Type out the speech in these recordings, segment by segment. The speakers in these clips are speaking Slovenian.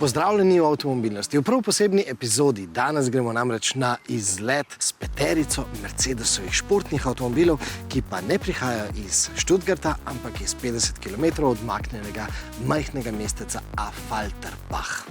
Pozdravljeni v avtomobilnosti. V prav posebni epizodi danes gremo namreč na izlet s peterico Mercedesovih športnih avtomobilov, ki pa ne prihajajo iz Stuttgarta, ampak iz 50 km odmaknjenega majhnega mesteca Affalterbach.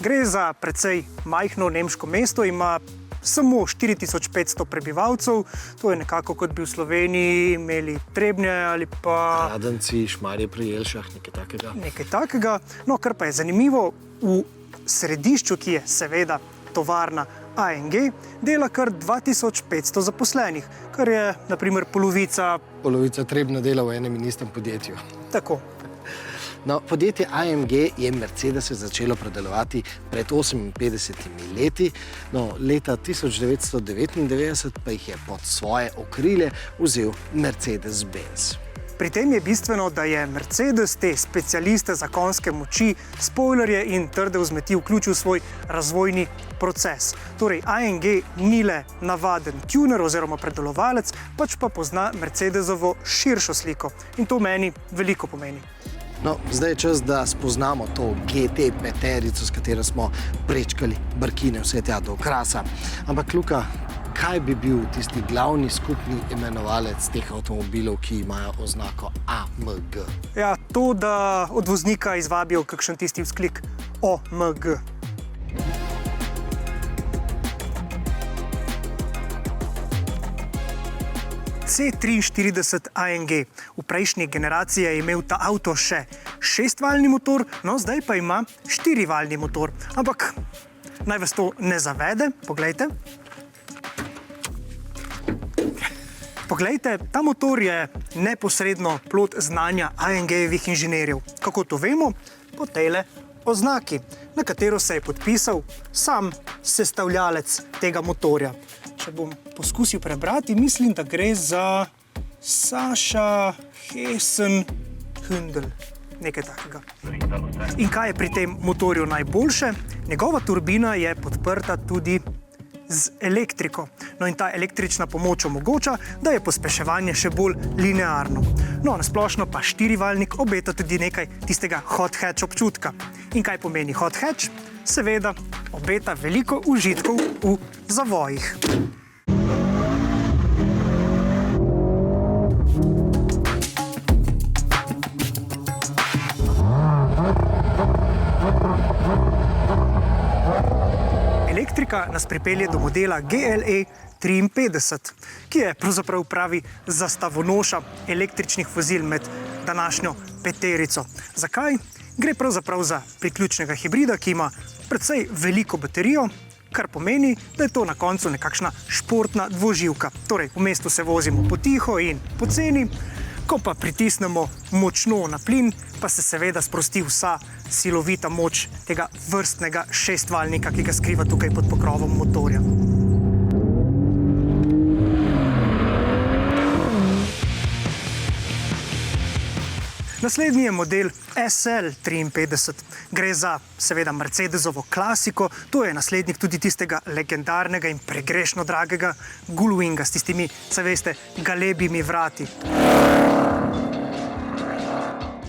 Gre za precej majhno nemško mesto, ima samo 4500 prebivalcev. To je nekako, kot bi v Sloveniji imeli Trebnje ali pa... Radenci, Šmarje pri Jelšah, nekaj takega. Nekaj takega. No, kar pa je zanimivo, v središču, ki je seveda tovarna AMG, dela kar 2500 zaposlenih, kar je, na primer, polovica Trebnja dela v enem in istem podjetju. Tako. No, podjetje AMG je Mercedese začelo predelovati pred 58 leti, no, leta 1999 pa jih je pod svoje okrilje vzel Mercedes-Benz. Pri tem je bistveno, da je Mercedes te specialiste za konjske moči, spoilerje in trde vzmeti vključil v svoj razvojni proces. Torej, AMG ni le navaden tuner oziroma predelovalec, pač pa pozna Mercedesovo širšo sliko in to meni veliko pomeni. No, zdaj je čas, da spoznamo to GT peterico, s katero smo prečkali brkine vse tja do Krasa. Ampak, Luka, kaj bi bil tisti glavni skupni imenovalec teh avtomobilov, ki imajo oznako AMG? Ja, to, da od voznika izvabijo kakšen tisti vzklik OMG. C43 AMG. V prejšnji generaciji je imel ta avto še 6-valjni motor, no zdaj pa ima 4-valjni motor. Ampak naj vas to ne zavede, poglejte. Poglejte, ta motor je neposredno plod znanja AMG-jevih inženirjev. Kako to vemo? Po tejle oznaki, na katero se je podpisal sam sestavljalec tega motorja. Če bom poskusil prebrati, mislim, da gre za Saša Hessen-Hündel, nekaj takega. In kaj je pri tem motorju najboljše? Njegova turbina je podprta tudi z elektriko. No in ta električna pomoč omogoča, da je pospeševanje še bolj linearno. No, nasplošno pa 4-valjnik obeta tudi nekaj tistega hot hatch občutka. In kaj pomeni hot hatch? Seveda obeta veliko užitkov v zavojih. Elektrika nas pripelje do modela GLE 53, ki je pravzaprav pravi zastavonoša električnih vozil med današnjo peterico. Zakaj? Gre pravzaprav za priključnega hibrida, ki ima precej veliko baterijo, kar pomeni, da je to na koncu nekakšna športna dvoživka. Torej, v mestu se vozimo potiho in poceni, ko pa pritisnemo močno na plin, pa se seveda sprosti vsa silovita moč tega vrstnega 6-valjnika, ki ga skriva tukaj pod pokrovom motorja. Naslednji je model SL53. Gre za, seveda, Mercedesovo klasiko. To je naslednik tudi tistega legendarnega in pregrešno dragega Gullwinga s tistimi, se veste, galebjimi vrati.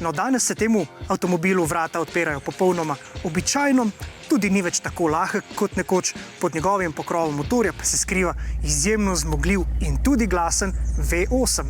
No, danes se temu avtomobilu vrata odpirajo popolnoma običajno, tudi ni več tako lahek kot nekoč, pod njegovim pokrovom motorja pa se skriva izjemno zmogljiv in tudi glasen V8.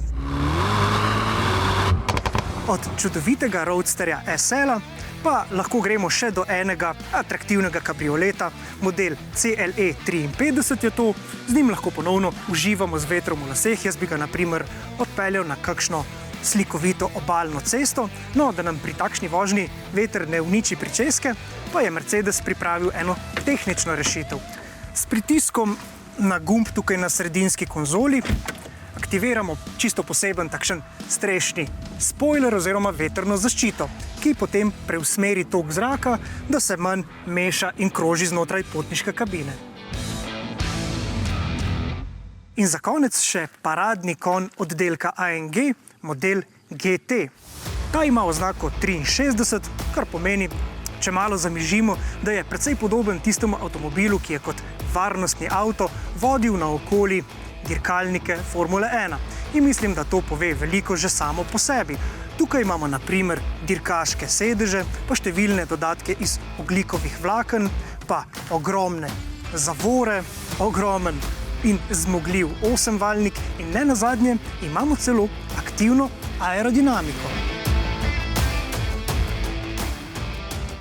Od čudovitega roadsterja SL-a pa lahko gremo še do enega atraktivnega kabrioleta, model CLE 53 je to, z njim lahko ponovno uživamo z vetrom v laseh, jaz bi ga na primer odpeljal na kakšno slikovito obalno cesto, no, da nam pri takšni vožnji veter ne uniči pričeske, pa je Mercedes pripravil eno tehnično rešitev. S pritiskom na gumb tukaj na sredinski konzoli aktiviramo čisto poseben takšen strešni spoiler oziroma vetrno zaščito, ki potem preusmeri tok zraka, da se manj meša in kroži znotraj potniške kabine. In za konec še paradni konj oddelka AMG, model GT. Ta ima oznako 63, kar pomeni, če malo zamižimo, da je precej podoben tistemu avtomobilu, ki je kot varnostni avto vodil naokoli dirkalnike Formule 1. In mislim, da to pove veliko že samo po sebi. Tukaj imamo na primer dirkaške sedeže, pa številne dodatke iz ogljikovih vlaken, pa ogromne zavore, ogromen in zmogljiv 8-valjnik in ne nazadnje imamo celo aktivno aerodinamiko.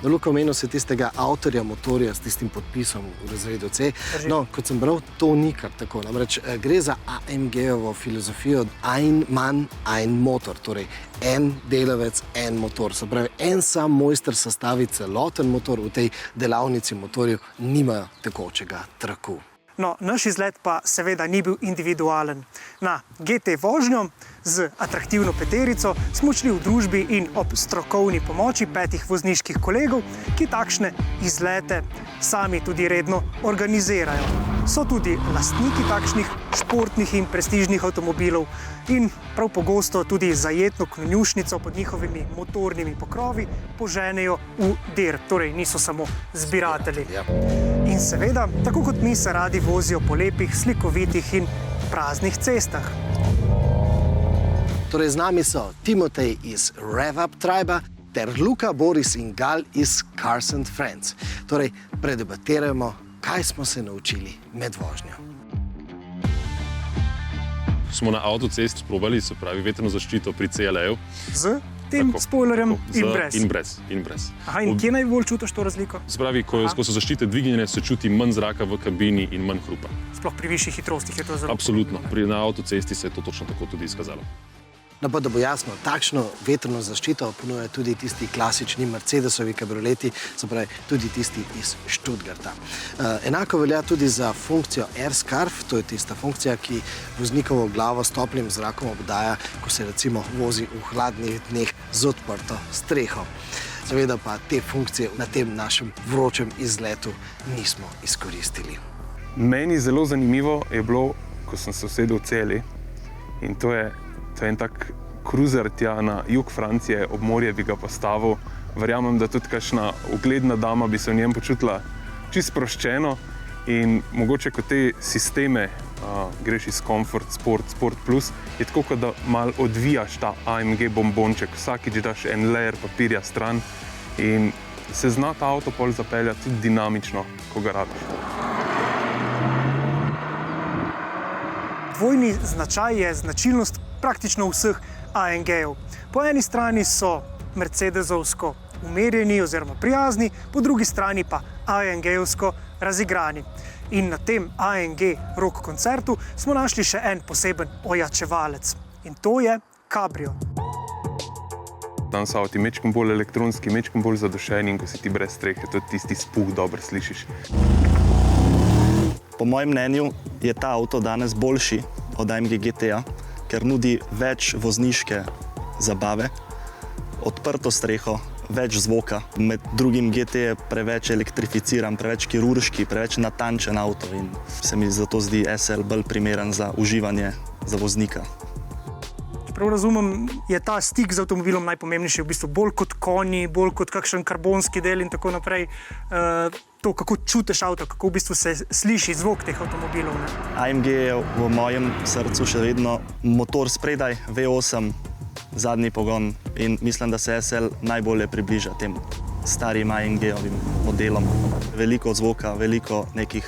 No, Luka, omenil si tistega avtorja motorja s tistim podpisom v razredu C. No, kot sem bral, to ni kar tako. Namreč gre za AMG-ovo filozofijo ein Mann, ein Motor, torej en delavec, en motor. Se pravi, en sam mojster sastavi celoten motor, v tej delavnici motorjev nimajo tekočega traku. No, naš izlet pa seveda ni bil individualen. Na GT vožnjo z atraktivno peterico smo šli v družbi in ob strokovni pomoči 5 vozniških kolegov, ki takšne izlete sami tudi redno organizirajo. So tudi lastniki takšnih športnih in prestižnih avtomobilov in prav pogosto tudi zajetno konjušnico pod njihovimi motornimi pokrovi poženejo v dir, torej niso samo zbiratelji. Ja. In seveda, tako kot mi, se radi vozijo po lepih, slikovitih in praznih cestah. Torej z nami so Timotej iz Rev-Up Tribe ter Luka, Boris in Gal iz Cars and Friends. Torej, predebatiramo, kaj smo se naučili med vožnjo. Smo na avtocesti sprobali, se pravi, vetrno zaščito pri CLA-ju. Z tem spoilerjem in brez. In brez. Aha, in kje najbolj čutiš to razliko? Se pravi, ko so zaščite dvignjene, se čuti manj zraka v kabini in manj hrupa. Sploh pri višjih hitrostih je to zelo. Absolutno. Na avtocesti se je to točno tako tudi izkazalo. No, pa da bo jasno, takšno vetrno zaščito ponujajo tudi tisti klasični Mercedesovi kabrioleti, se pravi tudi tisti iz Stuttgarta. Enako velja tudi za funkcijo Air Scarf, to je tista funkcija, ki voznikovo glavo s toplim zrakom obdaja, ko se recimo vozi v hladnih dneh z odprto streho. Seveda pa te funkcije na tem našem vročem izletu nismo izkoristili. Meni zelo zanimivo je bilo, ko sem se usedel v CLA in to je en tak kruzer tja na jug Francije, ob morje bi ga postavil. Verjamem, da tudi kakšna ugledna dama bi se v njem počutila čisto sproščeno in mogoče, ko te sisteme greš iz Comfort, Sport, Sport Plus, je tako, kot da malo odvijaš ta AMG bombonček, vsakič daš en layer papirja stran in se zna ta avto pol zapeljati tudi dinamično, ko ga rabiš. Dvojni značaj je značilnost praktično vseh AMG-jev. Po eni strani so mercedesovsko umirjeni oziroma prijazni, po drugi strani pa AMG-jevsko razigrani. In na tem AMG rock koncertu smo našli še en poseben ojačevalec. In to je kabrio. Tam so avti mečkom bolj elektronski, mečkom bolj zadušeni in ko si ti brez strehe, tudi tisti spuh dobro slišiš. Po mojem mnenju je ta avto danes boljši od AMG GT-ja, ker nudi več vozniške zabave, odprto streho, več zvoka. Med drugim GT je preveč elektrificiran, preveč kirurški, preveč natančen avto in se mi zato zdi SL bolj primeren za uživanje za voznika. Prav razumem, je ta stik z avtomobilom najpomembnejši, v bistvu bolj kot konji, bolj kot kakšen karbonski del in tako naprej. To, kako čutiš avto, kako v bistvu se sliši zvok teh avtomobilov. Ne? AMG je v mojem srcu še vedno motor spredaj, V8, zadnji pogon in mislim, da se SL najbolje približa tem starim AMG-ovim modelom. Veliko zvoka, veliko nekih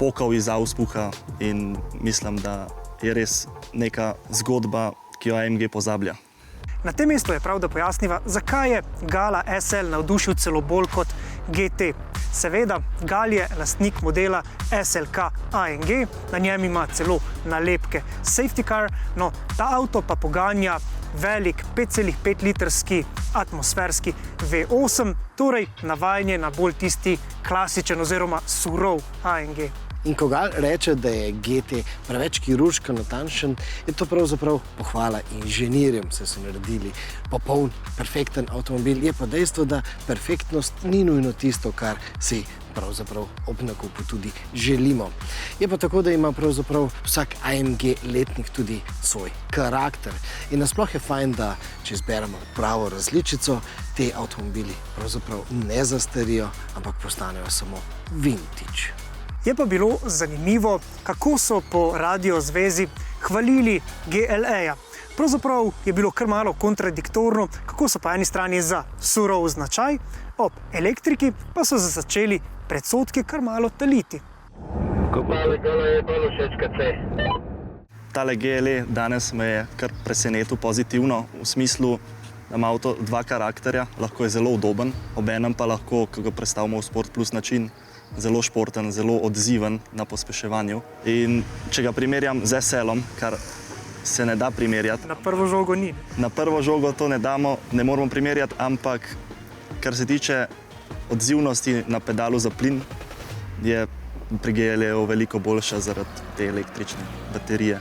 pokov iz auspuha in mislim, da je res neka zgodba, ki jo AMG pozablja. Na tem mestu je prav, da pojasniva, zakaj je Gala SL navdušil celo bolj kot GT. Seveda, Gal je lastnik modela SLK AMG, na njem ima celo nalepke Safety Car, no ta avto pa poganja velik 5,5 litrski atmosferski V8, torej navajen je na bolj tisti klasičen oziroma surov AMG. In ko Gal reče, da je GT preveč kirurško natančen, je to pravzaprav pohvala inženirjem, saj so naredili popoln, perfekten avtomobil. Je pa dejstvo, da perfektnost ni nujno tisto, kar si pravzaprav ob nakupu tudi želimo. Je pa tako, da ima pravzaprav vsak AMG letnik tudi svoj karakter. In nasploh je fajn, da če izberemo pravo različico, te avtomobili pravzaprav ne zastarijo, ampak postanejo samo vintage. Je pa bilo zanimivo, kako so po Radio Zvezi hvalili GLE-ja. Pravzaprav je bilo kar malo kontradiktorno, kako so po eni strani za surov značaj, ob elektriki pa so začeli predsodki kar malo taliti. Tale GLE danes me je kar presenetil pozitivno, v smislu, da ima avto dva karakterja, lahko je zelo udoben, obenem pa lahko, ko ga predstavimo v Sport Plus način, zelo športen, zelo odziven na pospeševanju. In če ga primerjam z SL-om, kar se ne da primerjati. Na prvo žogo ni. Na prvo žogo to ne moramo primerjati, ampak kar se tiče odzivnosti na pedalu za plin, je pri GLE-u veliko boljša zaradi te električne baterije.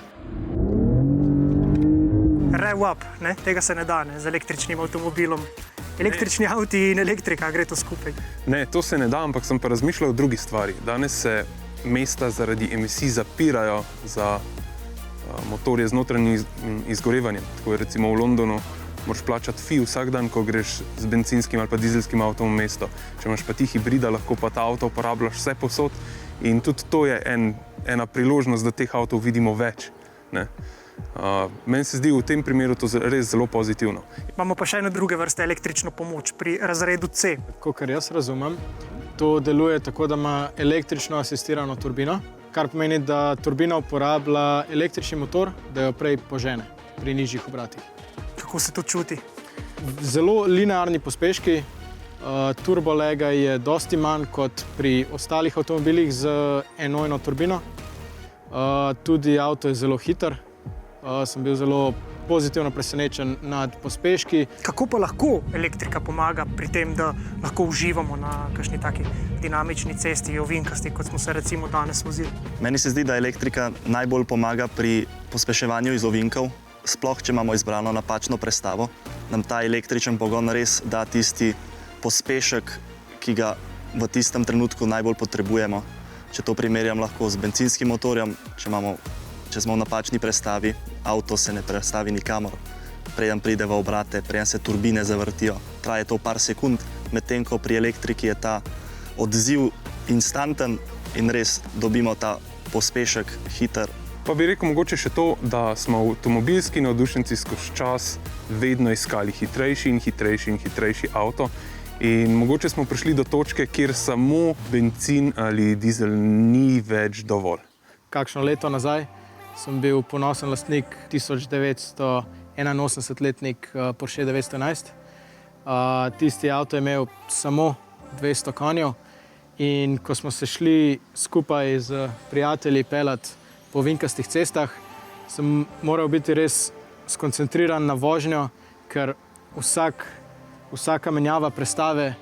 Rev up, ne? Tega se ne da z električnim avtomobilom. Električni avti in elektrika, gre to skupaj. Ne, to se ne da, ampak sem pa razmišljal o drugi stvari. Danes se mesta zaradi emisij zapirajo za motorje z notranjim izgorevanjem. Tako je recimo v Londonu moraš plačati fee vsak dan, ko greš z benzinskim ali pa dizelskim avtom v mesto. Če imaš pa ti hibrida, lahko pa ta avto uporabljaš vse povsod in tudi to je ena priložnost, da teh avtov vidimo več. Meni se zdi v tem primeru to res zelo pozitivno. Imamo pa še eno druge vrste električno pomoč pri razredu C. Kakor jaz razumem, to deluje tako, da ima električno asistirano turbino, kar pomeni, da turbina uporablja električni motor, da jo prej požene pri nižjih obratih. Kako se to čuti? Zelo linearni pospeški, turbolega je dosti manj kot pri ostalih avtomobilih z enojno turbino. Tudi avto je zelo hiter. Sem bil zelo pozitivno presenečen nad pospeški. Kako pa lahko elektrika pomaga pri tem, da lahko uživamo na kakšni taki dinamični cesti, ovinkasti, kot smo se recimo danes vozili? Meni se zdi, da elektrika najbolj pomaga pri pospeševanju iz ovinkov, sploh če imamo izbrano napačno prestavo. Nam ta električen pogon res da tisti pospešek, ki ga v tistem trenutku najbolj potrebujemo. Če to primerjam lahko z bencinskim motorjem, če smo v napačni prestavi, avto se ne prestavi nikamor. Preden pride v obrate, preden se turbine zavrtijo, traje to par sekund, medtem ko pri elektriki je ta odziv instanten in res dobimo ta pospešek hiter. Pa bi rekel mogoče še to, da smo avtomobilski navdušenci skozi čas vedno iskali hitrejši in hitrejši in hitrejši avto. In mogoče smo prišli do točke, kjer samo bencin ali dizel ni več dovolj. Kakšno leto nazaj sem bil ponosen lastnik 1981-letnik Porsche 911. Tisti avto je imel samo 200 konjev in ko smo se šli skupaj z prijatelji peljati po ovinkastih cestah, sem moral biti res skoncentriran na vožnjo, ker vsaka menjava prestave,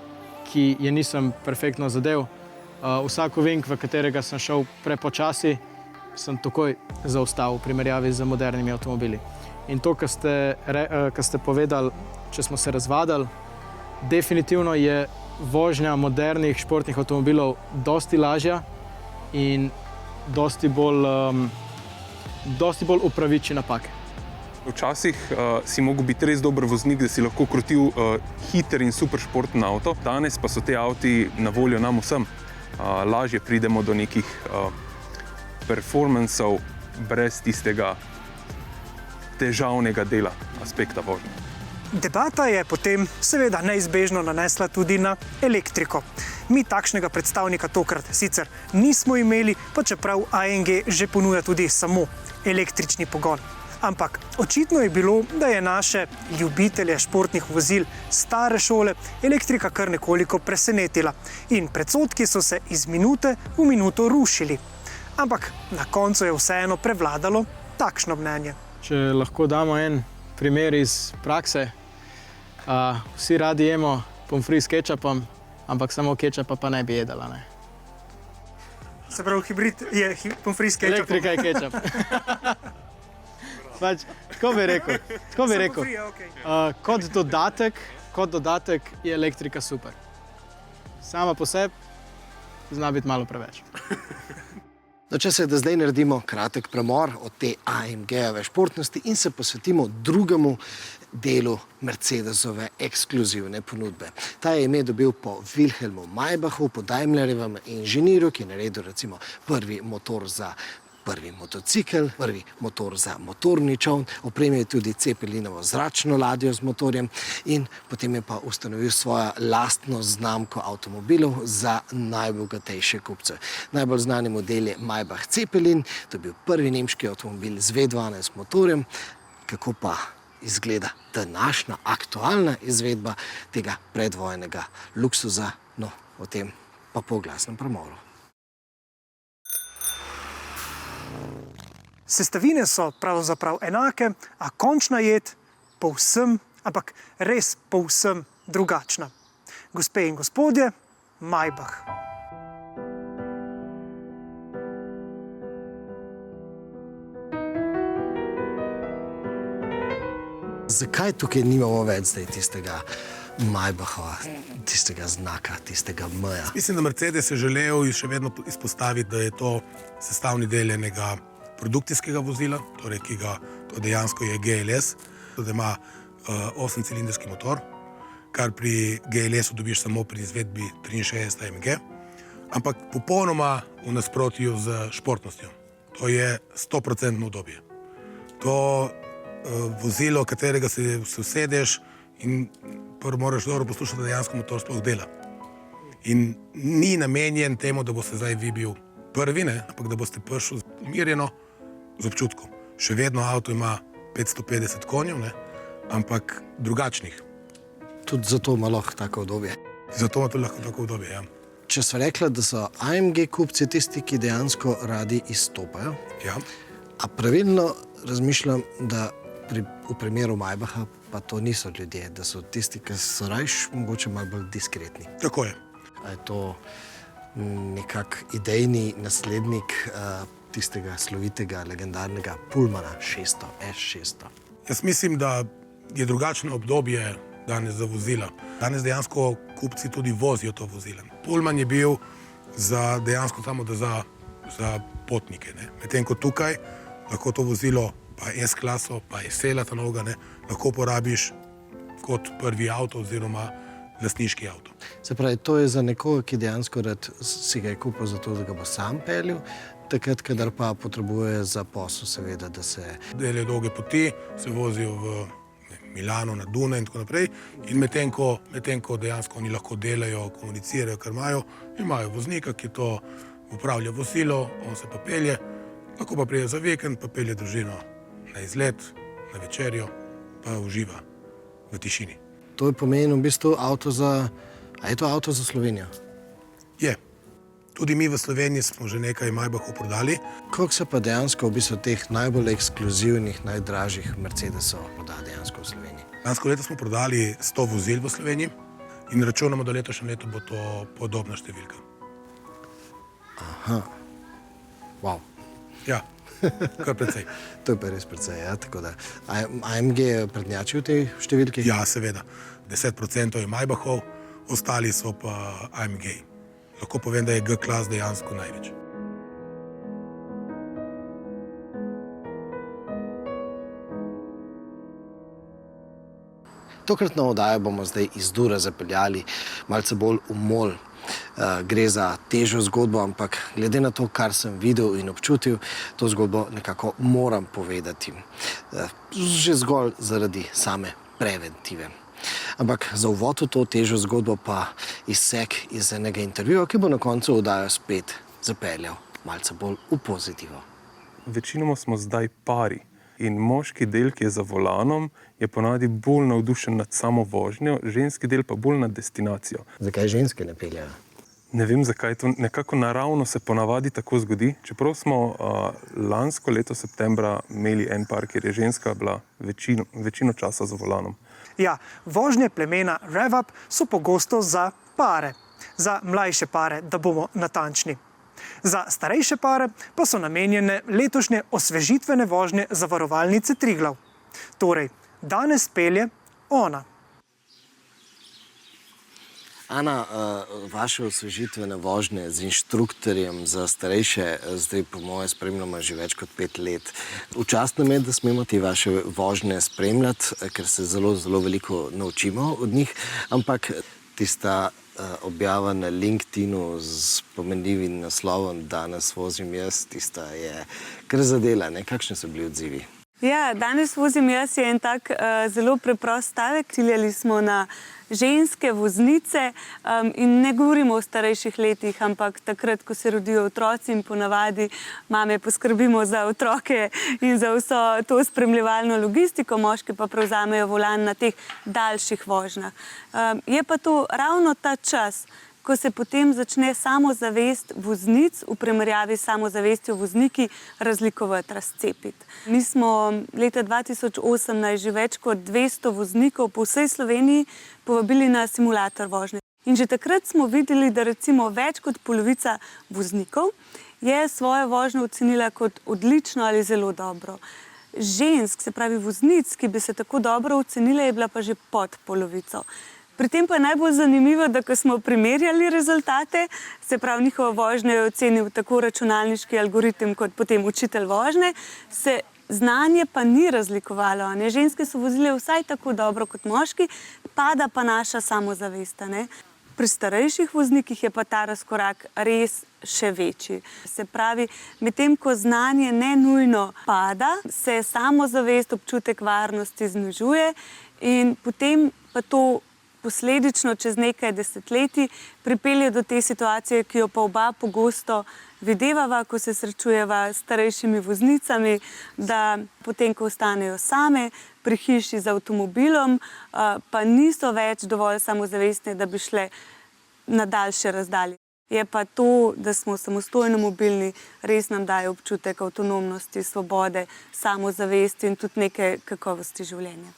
ki je nisem perfektno zadel, vsak ovink, v katerega sem šel prepočasi, sem takoj zaostal v primerjavi z modernimi avtomobili. In to, kar ste povedali, če smo se razvadili, definitivno je vožnja modernih športnih avtomobilov dosti lažja in dosti bolj upraviči napake. Včasih si mogel biti res dober voznik, da si lahko krotil hiter in super športen avto. Danes pa so te avti na voljo nam vsem. Lažje pridemo do nekih performancev brez tistega težavnega dela, aspekta vožnje. Debata je potem seveda neizbežno nanesla tudi na elektriko. Mi takšnega predstavnika tokrat sicer nismo imeli, pa čeprav AMG že ponuja tudi samo električni pogon. Ampak očitno je bilo, da je naše ljubitelje športnih vozil stare šole elektrika kar nekoliko presenetila in predsodki so se iz minute v minuto rušili. Ampak na koncu je vseeno prevladalo takšno mnenje. Če lahko damo en primer iz prakse, vsi radi jemo pomfri s kečapom, ampak samo kečapa pa ne bi jedala. Ne? Se pravi, hibrid je pomfri s kečapom. Elektrika je kečap. Tako bi rekel. Kot dodatek je elektrika super. Sama po sebi zna biti malo preveč. No, če se da zdaj naredimo kratek premor od te AMG-ove športnosti in se posvetimo drugemu delu Mercedesove ekskluzivne ponudbe. Ta je ime dobil po Wilhelmu Maybachu, po Daimlerjevem inženirju, ki je naredil recimo prvi motor za prvi motocikel, prvi motor za motorni čoln, opremil je tudi Cepelinovo zračno ladjo z motorjem in potem je pa ustanovil svojo lastno znamko avtomobilov za najbogatejše kupce. Najbolj znani model je Maybach Cepelin, to je bil prvi nemški avtomobil z V12 motorjem. Kako pa izgleda današnja aktualna izvedba tega predvojnega luksuza? No, o tem pa po glasnem premoru. Sestavine so pravzaprav enake, a končna jed povsem, ampak res povsem drugačna. Gospe in gospodje, Maybach. Zakaj tukaj nimamo več zdaj tistega Maybacha, tistega znaka, tistega M-ja? Mislim, da Mercedes je želel še vedno izpostaviti, da je to sestavni del enega produkcijskega vozila, torej to dejansko je GLS, da ima 8-cilindrski motor, kar pri GLS-u dobiš samo pri izvedbi 63 AMG, ampak popolnoma v nasprotju z športnostjo. To je 100% udobje. To vozilo, katerega se usedeš in prvo moraš dobro poslušati, da dejansko motor sploh dela. In ni namenjen temu, da boste zdaj vi bil prvi, ampak da boste prišli umirjeno z občutkom. Še vedno avto ima 550 konjev, ampak drugačnih. Tudi zato ima lahko tako udobje. Zato ima tudi lahko tako udobje, ja. Če sva rekla, da so AMG kupci tisti, ki dejansko radi izstopajo, Ja. a pravilno razmišljam, da v primeru Maybacha pa to niso ljudje, da so tisti, ki so rajš mogoče malo bolj diskretni. Tako je. A je to nekak idejni naslednik tistega slovitega, legendarnega Pullmana 600, S600? Jaz mislim, da je drugačno obdobje danes za vozila. Danes dejansko kupci tudi vozijo to vozilo. Pullman je bil dejansko samo za potnike. Medtem ko tukaj lahko to vozilo, pa S-klaso, pa SL-a ta novega, lahko porabiš kot prvi avto oziroma lastniški avto. Se pravi, to je za nekoga, ki dejansko rad si ga je kupil zato, da ga bo sam peljal, takrat, kadar pa potrebuje za posel, seveda, da se... Delajo dolge poti, se vozijo v Milano, na Dunaj in tako naprej. In medtem ko dejansko oni lahko delajo, komunicirajo, kar imajo voznika, ki to upravlja vozilo, on se pa pelje, lahko pa prije za vikend, pa pelje družino na izlet, na večerjo, pa uživa v tišini. To je pomeni v bistvu avto za... A je to avto za Slovenijo? Je. Tudi mi v Sloveniji smo že nekaj Maybachov prodali. Koliko se pa dejansko v bistvu teh najbolj ekskluzivnih, najdražjih Mercedesov proda dejansko v Sloveniji? Lansko leto smo prodali 100 vozil v Sloveniji in računamo, da letošnje leto bo to podobna številka. Aha. Wow. Ja, kar precej. To je pa res precej, ja, tako da. AMG je prednjačil v tej številki? Ja, seveda. 10% je Maybachov, ostali so pa AMG. Lahko povem, da je G-klas dejansko največ. Tokratno oddajo bomo zdaj iz Dura zapeljali malce bolj v mol. Gre za težjo zgodbo, ampak glede na to, kar sem videl in občutil, to zgodbo nekako moram povedati. Že zgolj zaradi same preventive. Ampak za uvod v to težjo zgodbo pa izsek iz enega intervjuja, ki bo na koncu oddajo spet zapeljal malce bolj v pozitivo. Večinoma smo zdaj pari in moški del, ki je za volanom, je ponavadi bolj navdušen nad samo vožnjo, ženski del pa bolj nad destinacijo. Zakaj ženske ne peljajo? Ne vem, zakaj to nekako naravno se ponavadi tako zgodi. Čeprav smo lansko leto septembra imeli en par, kjer je ženska bila večino časa za volanom. Ja, vožnje plemena Rev-Up so pogosto za pare. Za mlajše pare, da bomo natančni. Za starejše pare pa so namenjene letošnje osvežitvene vožnje zavarovalnice Triglav. Torej, danes pelje ona. Ana, vaše osvežitvene vožnje z inštruktorjem za starejše zdaj po moje spremljamo že več kot 5 let. Včasno je, da smemo te vaše vožnje spremljati, ker se zelo, zelo veliko naučimo od njih, ampak tista objava na LinkedInu z pomenljivim naslovom Danes vozim jaz, tista je kar zadela, ne? Kakšni so bili odzivi? Ja, danes vozim jaz je en tak zelo preprost stavek. Ciljali smo na ženske voznice in ne govorimo o starejših letih, ampak takrat, ko se rodijo otroci in ponavadi mame poskrbimo za otroke in za vso to spremljevalno logistiko, moški pa prevzamejo volan na teh daljših vožnjah. Je pa to ravno ta čas, ko se potem začne samozavest voznic v primerjavi s samozavestjo vozniki razlikovati, razcepiti. Mi smo leta 2018 že več kot 200 voznikov po vsej Sloveniji povabili na simulator vožnje. In že takrat smo videli, da recimo več kot polovica voznikov je svojo vožnjo ocenila kot odlično ali zelo dobro. Žensk, se pravi voznic, ki bi se tako dobro ocenile, je bila pa že pod polovico. Pri tem pa je najbolj zanimivo, da ko smo primerjali rezultate, se pravi njihovo vožnjo je ocenil tako računalniški algoritem kot potem učitelj vožnje, se znanje pa ni razlikovalo. Ne? Ženske so vozile vsaj tako dobro kot moški, pada pa naša samozavest. Ne? Pri starejših voznikih je pa ta razkorak res še večji. Se pravi, medtem ko znanje ne nujno pada, se samozavest, občutek varnosti znižuje in potem pa to posledično čez nekaj desetletij pripelje do te situacije, ki jo pa oba pogosto videvava, ko se srečujeva s starejšimi voznicami, da potem, ko ostanejo same pri hiši z avtomobilom, pa niso več dovolj samozavestne, da bi šle na daljše razdalje. Je pa to, da smo samostojno mobilni, res nam daje občutek avtonomnosti, svobode, samozavesti in tudi neke kakovosti življenja.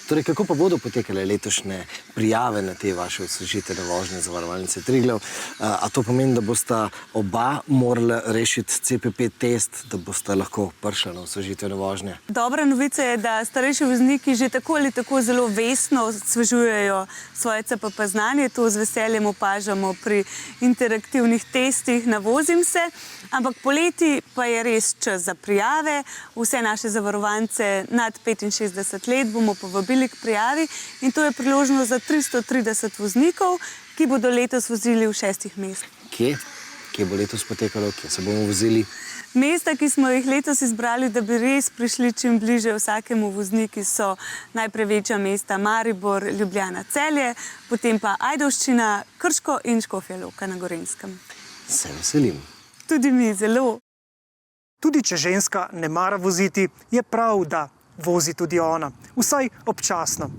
Torej, kako pa bodo potekale letošnje prijave na te vaše osvežitvene vožnje Zavarovalnice Triglav? A to pomeni, da bosta oba morala rešiti CPP test, da bosta lahko prišla na osvežitvene vožnje? Dobra novica je, da starejši vozniki že tako ali tako zelo vestno osvežujejo svoje CPP znanje. To z veseljem opažamo pri interaktivnih testih na Vozim se. Ampak poleti pa je res čas za prijave. Vse naše zavarovance nad 65 let bomo povabili k prijavi in to je priložnost za 330 voznikov, ki bodo letos vozili v 6 mestih. Kje? Kje bo letos potekalo? Kje se bomo vozili? Mesta, ki smo jih letos izbrali, da bi res prišli čim bliže vsakemu vozniki, so najprej večja mesta Maribor, Ljubljana, Celje, potem pa Ajdovščina, Krško in Škofja Loka na Gorenjskem. Se veselim. Tudi mi zelo. Tudi če ženska ne mara voziti, je prav, da vozi tudi ona, vsaj občasno.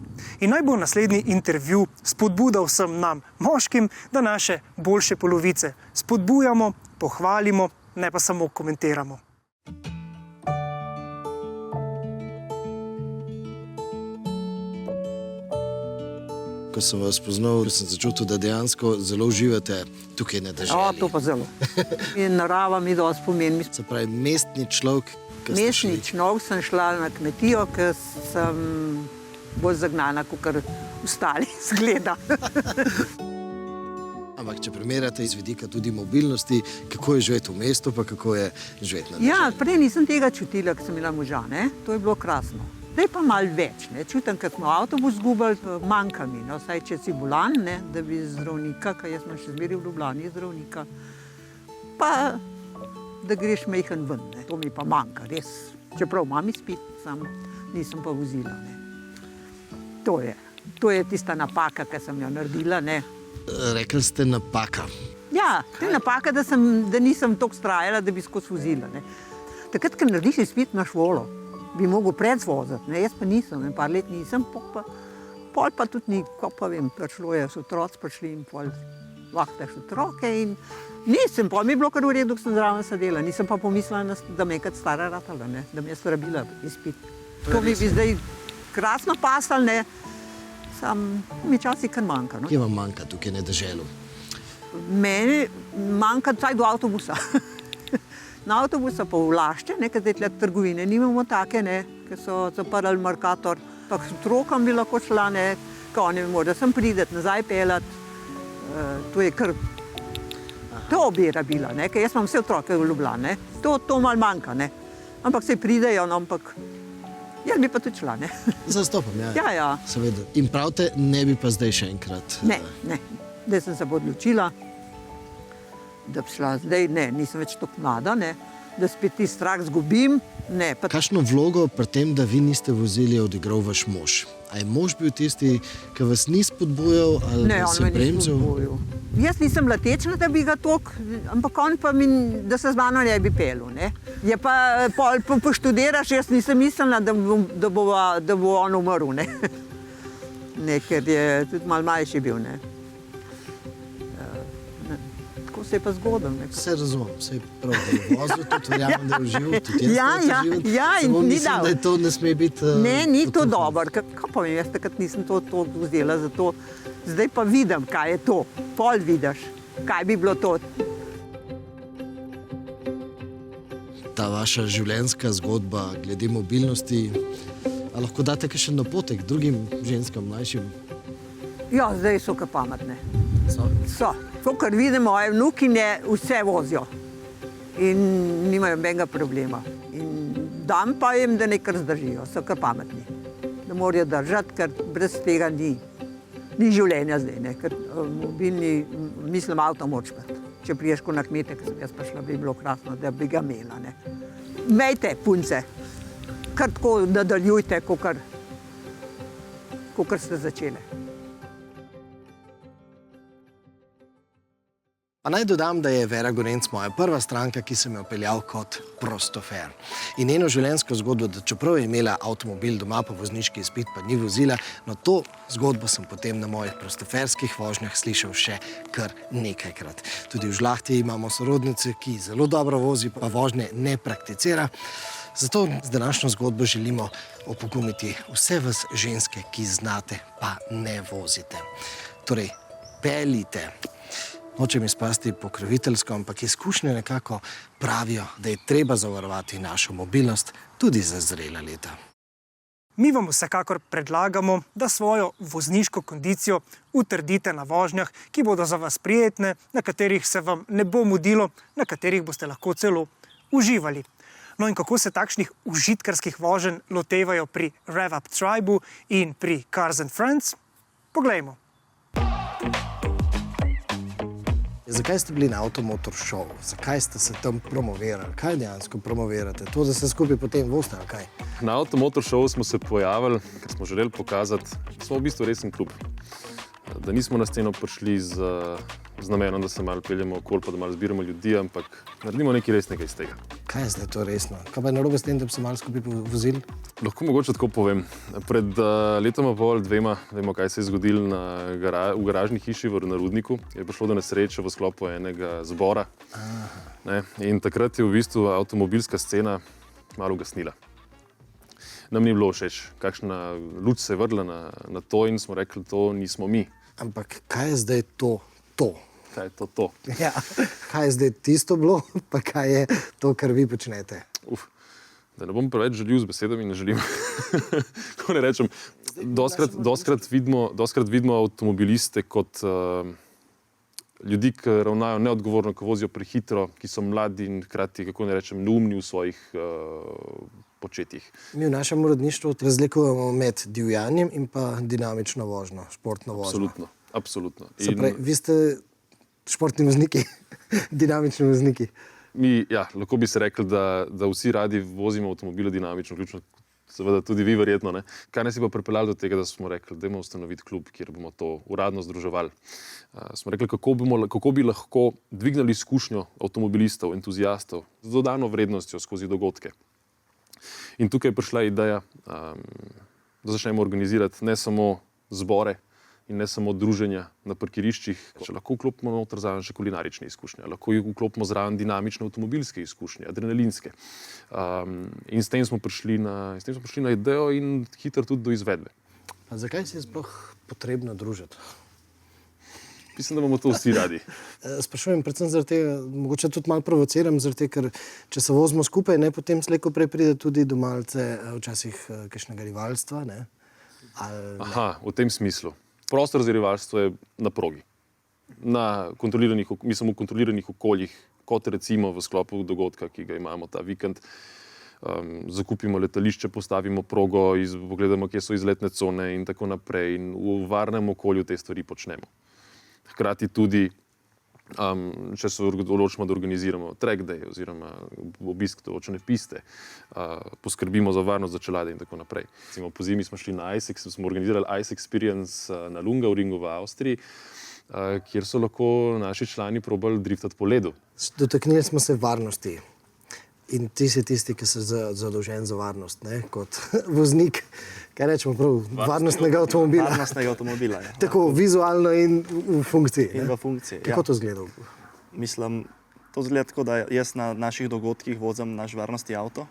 In naj bo naslednji intervju spodbuda vsem nam, moškim, da naše boljše polovice spodbujamo, pohvalimo, ne pa samo komentiramo. Ko sem vas poznal, sem začutil, da dejansko zelo uživate tukaj na deželi. To pa zelo. In narava mi dosti pomeni. Se pravi, mestni človek. Mestni človek sem šla na kmetijo, ker sem bolj zagnana, kot ostali zgleda. Ampak če primerjate iz vidika tudi mobilnosti, kako je živeti v mestu, pa kako je živeti na deželi? Ja, prej nisem tega čutila, ko sem imela moža, ne? To je bilo krasno. Zdaj pa malo več, ne? Čutim, ker smo avtobus zgubili, manjka mi, no? Saj če si bolan, ne? Da bi zdravnika, ker jaz sem še zmeraj v Ljubljani zdravnika, pa da greš majhen ven, ne? To mi pa manjka, res. Čeprav imam izpit, sam nisem pa vozila, ne? To je tista napaka, ki sem jo naredila, ne? Rekli ste napaka. Ja, to je napaka, da nisem toliko vztrajala, da bi skozi vozila, ne? Takrat, ko narediš izpit na šolo, bi mogel predzvoziti, ne? Jaz pa nisem, par let nisem, pol pa tudi ni, ko pa vem, prišlo je, so otroci prišli in pol vahtaš otroke in nisem, pol mi je bilo kar v redu, ko sem zraven sedela, nisem pa pomislila, da me je kot stara ratala, ne? Da mi je rabila izpit. To mi bi zdaj krasno pasal, ne? Sam mi časi kar manjka, no? Kje vam manjka tukaj na deželu? Meni manjka vsaj do avtobusa. Na avtobusa pa v Lašče, ker zdaj tle trgovine nimamo take, ker so zaprli Mercator. Pa s otrokom bi lahko šla, ker oni morajo sem prideti, nazaj peljati. To je kar... To bi rabila, ker jaz imam vse otroke v Ljubljani. To malo manjka, ampak se pridejo, ampak jaz bi pa tudi šla, Zastopam, ja. Ja. Seveda. In pravite, ne bi pa zdaj še enkrat? Ne. Zdaj sem se odločila, da bi šla zdaj, ne, nisem več tako mlada, ne, da spet ti strah zgubim. Ne, pa Kakšno vlogo pri tem, da vi niste vozili, je odigral vaš mož? A je mož bil tisti, ki vas ni spodbujal ali ne, vas on je me ni bremzel? spodbujal. Jaz nisem latečna, da bi ga toliko, ampak on pa mi, da se z mano ne bi pelil. Ne. Je pa, poštudiraš, jaz nisem mislila, da bo on umrl. Ne. Ne, ker je tudi malo mlajši bil. Ne. Tako se je pa zgodil. Vse razumem, vse prav, da je vozil, tudi verjamem, da je užival, tudi jaz Ja, sem ja, užival. ja, in Samo ni mislim, dal. da je to ne sme biti... Ne, ni to potuhnjeno. dobro. Kaj pa vem, jaz takrat nisem to vzela za to. Zdaj pa vidim, kaj je to. Pol vidiš, kaj bi bilo to. Ta vaša življenjska zgodba glede mobilnosti, a lahko date kakšen napotek drugim ženskam, mlajšim? Ja, zdaj so ka pametne. So? So. To, kar vidim, moje vnukinje vse vozijo. In nimajo nobenega problema. In dam pa jim, da nekaj zdržijo, so ka pametni. Da morajo držati, ker brez tega ni življenja zdaj. Ne? Ker mobilni, mislim, avto moč pet. Če priješ ko na kmete, ki sem jaz prišla, bi bilo krasno, da bi ga imela. Ne? Mejte, punce, kar tako nadaljujte, kakor ste začele. Pa naj dodam, da je Vera Gorenc moja prva stranka, ki sem jo peljal kot prostofer. In njeno življenjsko zgodbo, da čeprav je imela avtomobil doma, pa vozniški izpit pa ni vozila, no to zgodbo sem potem na mojih prostoferskih vožnjah slišal še kar nekajkrat. Tudi v Žlahti imamo sorodnice, ki zelo dobro vozi, pa vožnje ne prakticira. Zato z današnjo zgodbo želimo opogumiti vse vas ženske, ki znate, pa ne vozite. Torej, peljite. Nočem izpasti pokroviteljsko, ampak izkušnje nekako pravijo, da je treba zavarovati našo mobilnost tudi za zrela leta. Mi vam vsekakor predlagamo, da svojo vozniško kondicijo utrdite na vožnjah, ki bodo za vas prijetne, na katerih se vam ne bo mudilo, na katerih boste lahko celo uživali. No in kako se takšnih užitkarskih voženj lotevajo pri Rev Up Tribu in pri Cars and Friends? Poglejmo. Zakaj ste bili na Automotor Show? Zakaj ste se tam promovirali? Kaj dejansko promovirate? To, da se skupaj potem vozite, ali kaj? Na Automotor Show smo se pojavili, ker smo želeli pokazati, da smo v bistvu resen klub. Da nismo na sceno prišli z namenom, da se malo peljemo okoli, pa da malo zbiramo ljudi, ampak naredimo nekaj resnega iz tega. Kaj je zdaj to resno? Kaj pa je narobe s tem, da bi se malo skupaj vozili? Lahko mogoče tako povem. Pred letoma pol dvema, vemo, kaj se je zgodilo v garažni hiši na Rudniku, je prišlo do nesreče v sklopu enega zbora. In takrat je v bistvu avtomobilska scena malo ugasnila. Nam ni bilo všeč, kakšna luč se je vrla na to in smo rekli, to nismo mi. Ampak kaj je zdaj to? Kaj je to? Ja, kaj je zdaj tisto bilo, pa kaj je to, kar vi počnete? Da ne bom preveč žaljiv z besedami, ne želim. Kako ne rečem, doskrat vidimo avtomobiliste kot ljudi, ki ravnajo neodgovorno, ki vozijo prehitro, ki so mladi in hkrati, kako ne rečem, neumni v svojih početjih. Mi v našem uredništvu razlikujemo med divjanjem in pa dinamično vožnjo, športno vožnjo. Absolutno. Se pravi, vi ste športni vozniki, dinamični vozniki. Lahko bi se rekli, da vsi radi vozimo avtomobile dinamično, vključno seveda tudi vi verjetno. Ne? Kaj nas je pa pripeljalo do tega, da smo rekli, dajmo ustanoviti klub, kjer bomo to uradno združevali. Smo rekli, kako bi lahko dvignili izkušnjo avtomobilistov, entuzijastov z dodano vrednostjo skozi dogodke. In tukaj je prišla ideja, da začnemo organizirati ne samo zbore in ne samo druženja na parkiriščih, če lahko vklopimo noter zraven še kulinarične izkušnje, lahko jih vklopimo zraven dinamične avtomobilske izkušnje, adrenalinske. In s tem smo prišli na idejo in hitro tudi do izvedbe. A zakaj se je sploh potrebno družiti? Mislim, da bomo to vsi radi. Sprašujem predvsem zaradi tega, mogoče tudi malo provociram, zaradi tega, ker če se vozimo skupaj, ne, potem slej ko prej pride tudi do malce včasih kakšnega rivalstva, ne? V tem smislu. Prostor za rivalstvo je na progi. V kontroliranih okoljih, kot recimo v sklopu dogodka, ki ga imamo ta vikend. Zakupimo letališče, postavimo progo, pogledamo, kje so izletne cone in tako naprej. In v varnem okolju te stvari počnemo. Hkrati tudi, če se odločimo, da organiziramo track day oziroma obisk določene piste, poskrbimo za varnost za čelade in tako naprej. Recimo, po zimi smo šli na ICE, smo organizirali ICE Experience na Lungaringu v Avstriji, kjer so lahko naši člani probali driftati po ledu. Dotaknili smo se varnosti. In ti si tisti, ki si zadolžen za varnost, ne? Kot voznik, kaj rečemo prav, varnostnega avtomobila. Varnostnega avtomobila, ja. Tako vizualno in v funkciji. In v funkciji, Kako ja. to izgleda? Mislim, to izgleda tako, da jaz na naših dogodkih vozim naš varnostni avto.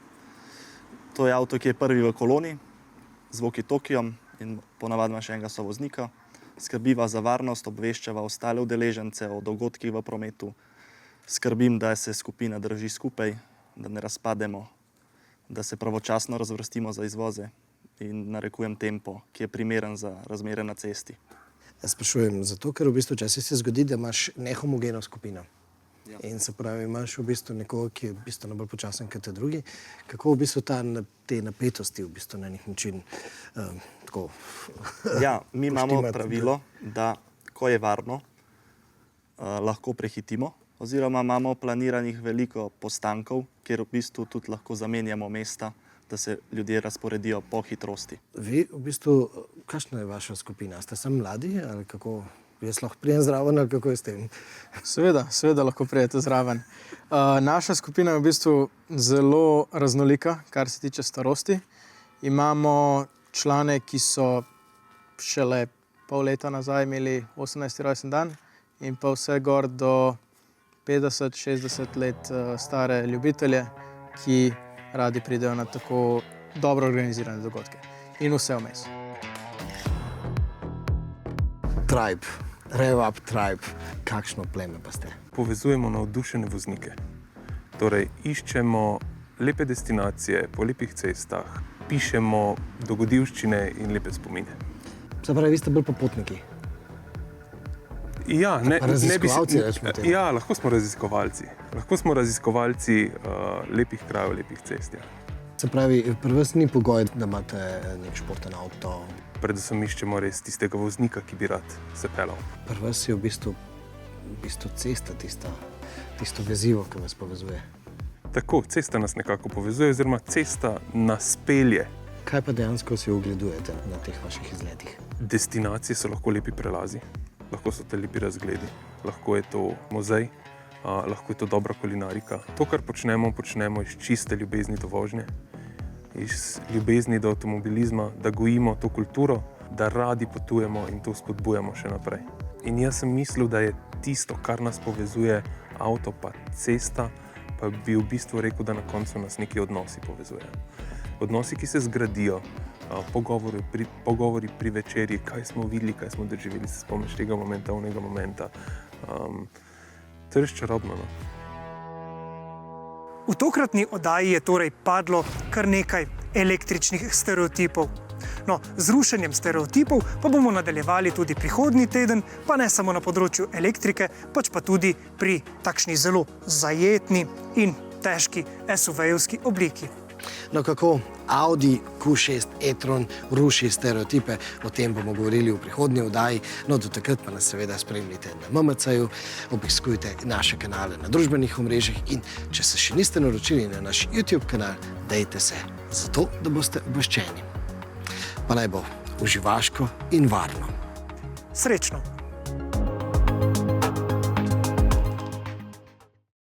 To je avto, ki je prvi v koloni, z walkie-talkijem in ponavadi ima še enega sovoznika. Skrbiva za varnost, obveščava ostale udeležence o dogodkih v prometu. Skrbim, da se skupina drži skupaj, da ne razpademo, da se pravočasno razvrstimo za izvoze in narekujem tempo, ki je primeren za razmere na cesti. Jaz sprašujem zato, ker v bistvu včasih se zgodi, da imaš nehomogeno skupino. Ja. In se pravi, imaš v bistvu nekoga, ki je bistveno bolj počasen kot te drugi. Kako v bistvu te napetosti v bistvu na nek način tako Ja, mi imamo poštimati? pravilo, da ko je varno, lahko prehitimo, oziroma imamo planiranih veliko postankov, kjer v bistvu tudi lahko zamenjamo mesta, da se ljudje razporedijo po hitrosti. Vi v bistvu, kakšna je vaša skupina? Ste samo mladi ali kako? Jaz lahko prijem zraven ali kako je s tem? Seveda lahko prijete zraven. Naša skupina je v bistvu zelo raznolika, kar se tiče starosti. Imamo člane, ki so šele pol leta nazaj imeli 18. rojsten dan in pa vse gor do 50-60 let stare ljubitelje, ki radi pridejo na tako dobro organizirane dogodke. In vse vmes. Tribe, Rev Up Tribe, kakšno pleme pa ste? Povezujemo navdušene voznike. Torej, iščemo lepe destinacije po lepih cestah, pišemo dogodivščine in lepe spomine. Se pravi, vi ste bolj popotniki. Ja, raziskovalci, rečemo temu. Ja, lahko smo raziskovalci. Lahko smo raziskovalci lepih krajev, lepih cest. Ja. Se pravi, pri vas ni pogoj, da imate nek športen avto. Predvsem iščemo res tistega voznika, ki bi rad se pelal. Pri vas je v bistvu cesta tisto vezivo, ki vas povezuje. Tako, cesta nas nekako povezuje, oziroma cesta nas pelje. Kaj pa dejansko si ogledujete na teh vaših izletih? Destinacije so lahko lepi prelazi, lahko so to lepi razgledi, lahko je to muzej, lahko je to dobra kulinarika. To, kar počnemo iz čiste ljubezni do vožnje, iz ljubezni do avtomobilizma, da gojimo to kulturo, da radi potujemo in to spodbujamo še naprej. In jaz sem mislil, da je tisto, kar nas povezuje, avto pa cesta, pa bi v bistvu rekel, da na koncu nas neki odnosi povezujejo. Odnosi, ki se zgradijo, pogovori pri večerji, kaj smo videli, kaj smo doživeli, se spomniš tega momenta, onega momenta. To je res čarobno. No? V tokratni oddaji je torej padlo kar nekaj električnih stereotipov. No, z rušenjem stereotipov pa bomo nadaljevali tudi prihodnji teden, pa ne samo na področju elektrike, pač pa tudi pri takšni zelo zajetni in težki SUV-jevski obliki. No, kako Audi Q6 e-tron ruši stereotipe, o tem bomo govorili v prihodnji oddaji. No, do takrat pa nas seveda spremljite na MMC-ju, obiskujte naše kanale na družbenih omrežjih in če se še niste naročili na naš YouTube kanal, dajte se, zato da boste obveščeni. Pa naj bo uživaško in varno. Srečno!